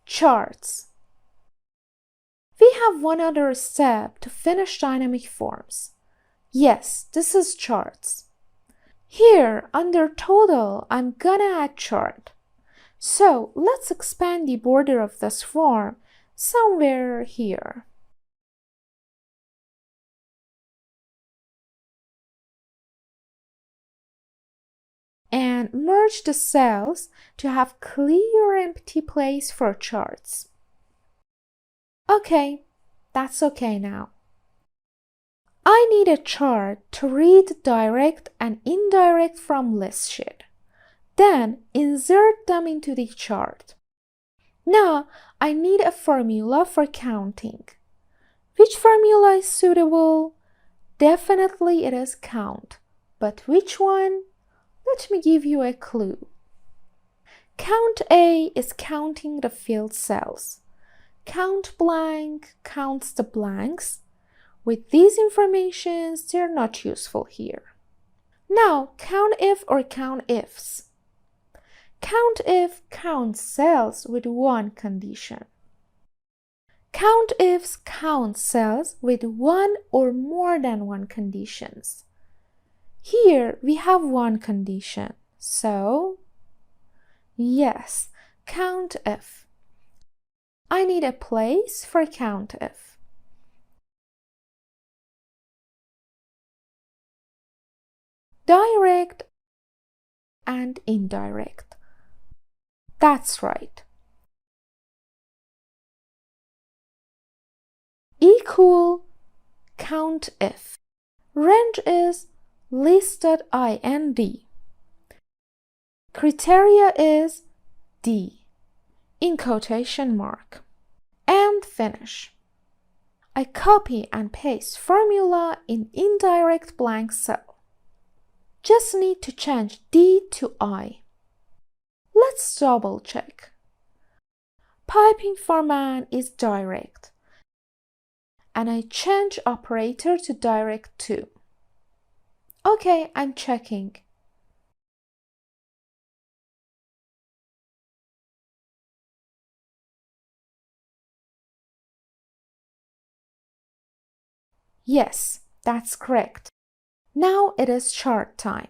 Charts. We have one other step to finish dynamic forms. Yes, this is charts. Here, under total, I'm gonna add chart. So let's expand the border of this form somewhere here. And merge the cells to have clear empty place for charts. Okay, that's okay now. I need a chart to read direct and indirect from list sheet. Then insert them into the chart. Now I need a formula for counting. Which formula is suitable? Definitely it is count. But which one? Let me give you a clue. Count A is counting the filled cells. Count blank counts the blanks. With these informations, they're not useful here. Now, count if or count ifs. Count if counts cells with one condition. Count ifs count cells with one or more than one conditions. Here we have one condition, so yes, count if. I need a place for count if. Direct and indirect. That's right. Equal count if. Range is list.ind. Criteria is D in quotation mark. And finish. I copy and paste formula in indirect blank cell. Just need to change D to I. Let's double check. Piping for man is direct. And I change operator to direct too. Okay, I'm checking. Yes, that's correct. Now it is chart time.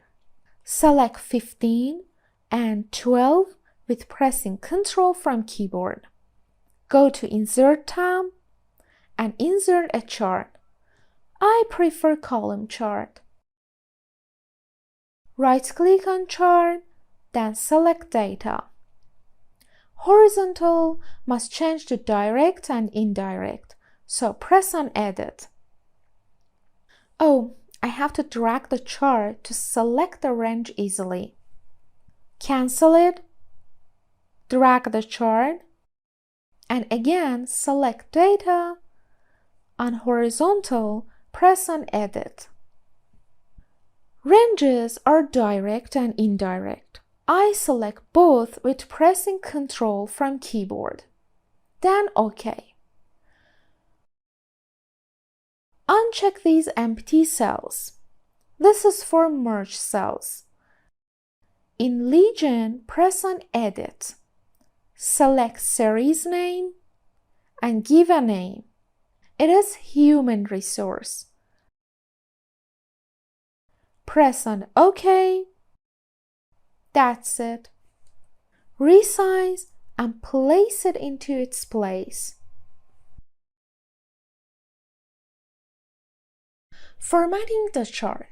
Select 15 and 12 with pressing Ctrl from keyboard. Go to Insert tab and insert a chart. I prefer column chart. Right-click on chart, then select data. Horizontal must change to direct and indirect, so press on Edit. Oh, I have to drag the chart to select the range easily. Cancel it, drag the chart, and again select data. On horizontal, press on Edit. Ranges are direct and indirect. I select both with pressing Ctrl from keyboard. Then OK. Uncheck these empty cells. This is for merge cells. In Legend, press on Edit. Select series name and give a name. It is human resource. Press on OK. That's it. Resize and place it into its place. Formatting the chart.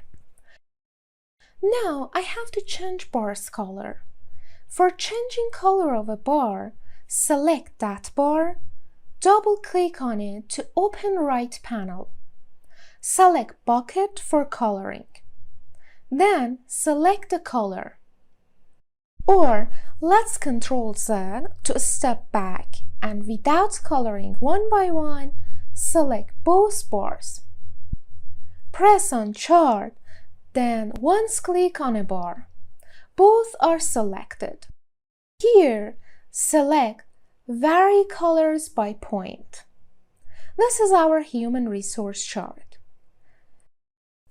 Now I have to change bar's color. For changing color of a bar, select that bar, double-click on it to open right panel. Select Bucket for coloring. Then select the color. Or let's Ctrl Z to step back and without coloring one by one, select both bars. Press on Chart, then once click on a bar. Both are selected. Here, select Vary Colors by Point. This is our human resource chart.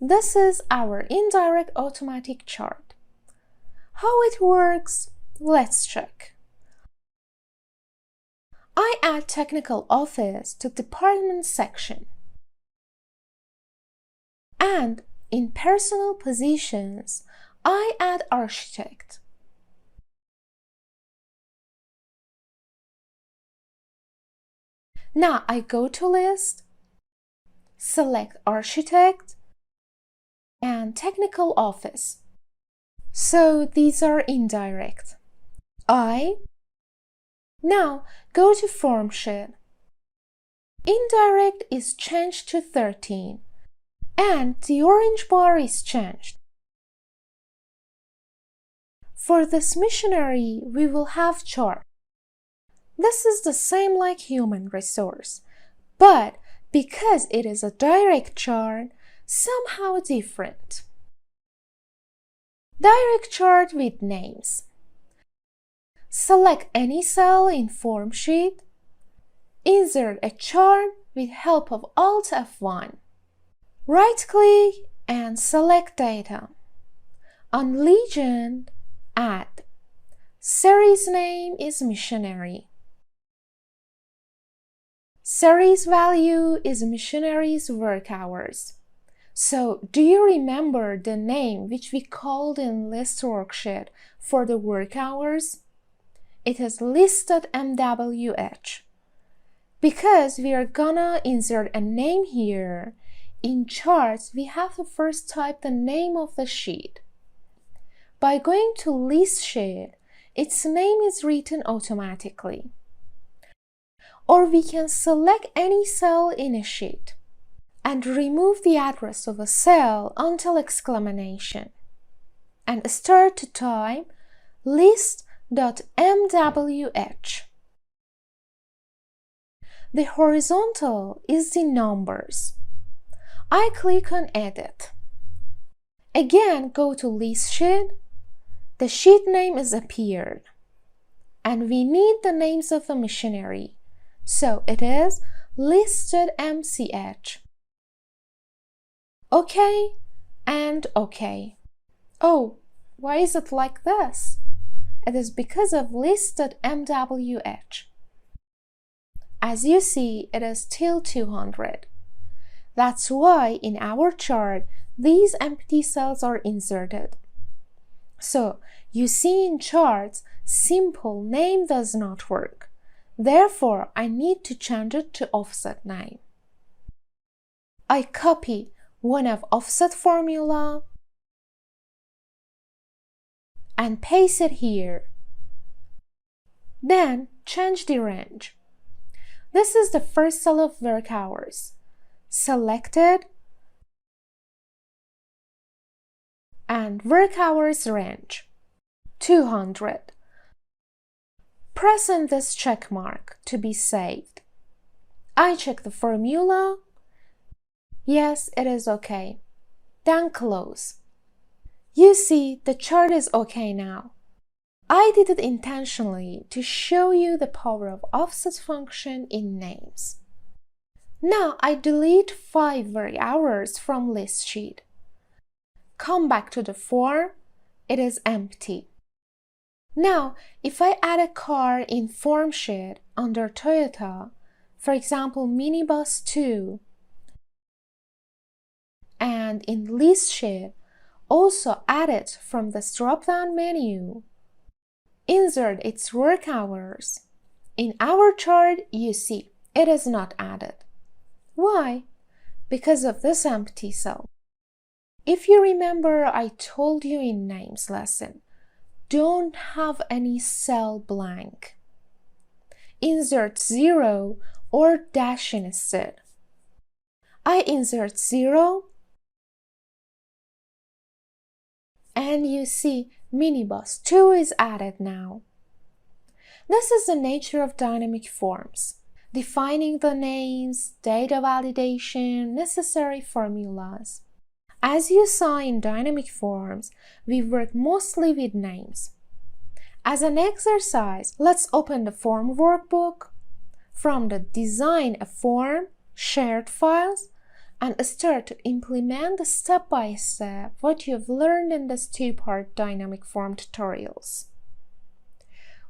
This is our indirect automatic chart. How it works, let's check. I add technical office to department section. And in personal positions, I add architect. Now I go to list, select architect and technical office. So these are indirect. Now go to form sheet. Indirect is changed to 13 and the orange bar is changed. For this missionary, we will have chart. This is the same like human resource, but because it is a direct chart, somehow different. Direct chart with names. Select any cell in form sheet. Insert a chart with help of Alt F1. Right-click and select data. On legend, add. Series name is missionary. Series value is missionary's work hours. So, do you remember the name which we called in list worksheet for the work hours? It is listed MWH. Because we are gonna insert a name here, in charts we have to first type the name of the sheet. By going to list sheet, its name is written automatically. Or we can select any cell in a sheet and remove the address of a cell until exclamation and start to type list.mwh. The horizontal is the numbers. I click on edit. Again, go to list sheet. The sheet name is appeared. And we need the names of the missionary. So it is listed MCH. OK and OK. Oh, why is it like this? It is because of listed MWH. As you see, it is still 200. That's why in our chart, these empty cells are inserted. So, you see in charts, simple name does not work. Therefore, I need to change it to offset name. I copy one of offset formula and paste it here. Then change the range. This is the first cell of work hours. Selected and work hours range 200. Press on this check mark to be saved. I check the formula. Yes, it is okay. Then close. You see, the chart is okay now. I did it intentionally to show you the power of offset function in names. Now I delete 5 work hours from list sheet. Come back to the form. It is empty. Now, if I add a car in form sheet under Toyota, for example minibus 2, and in list sheet, also add it from this drop-down menu, insert its work hours. In our chart, you see it is not added. Why? Because of this empty cell. If you remember, I told you in names lesson, don't have any cell blank. Insert 0 or dash instead. I insert 0 and you see minibus 2 is added now. This is the nature of dynamic forms. Defining the names, data validation, necessary formulas. As you saw in dynamic forms, we work mostly with names. As an exercise, let's open the form workbook from the Design a Form shared files and start to implement the step-by-step what you've learned in this 2-part dynamic form tutorials.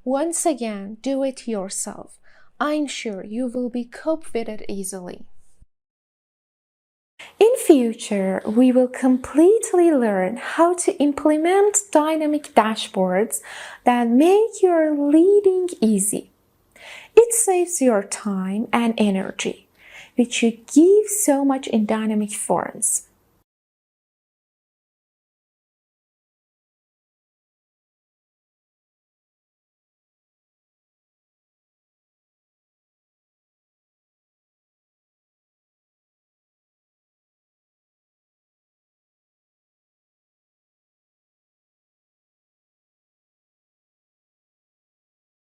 Once again, do it yourself. I'm sure you will be cope with it easily. In future, we will completely learn how to implement dynamic dashboards that make your leading easy. It saves your time and energy, which you give so much in dynamic forms.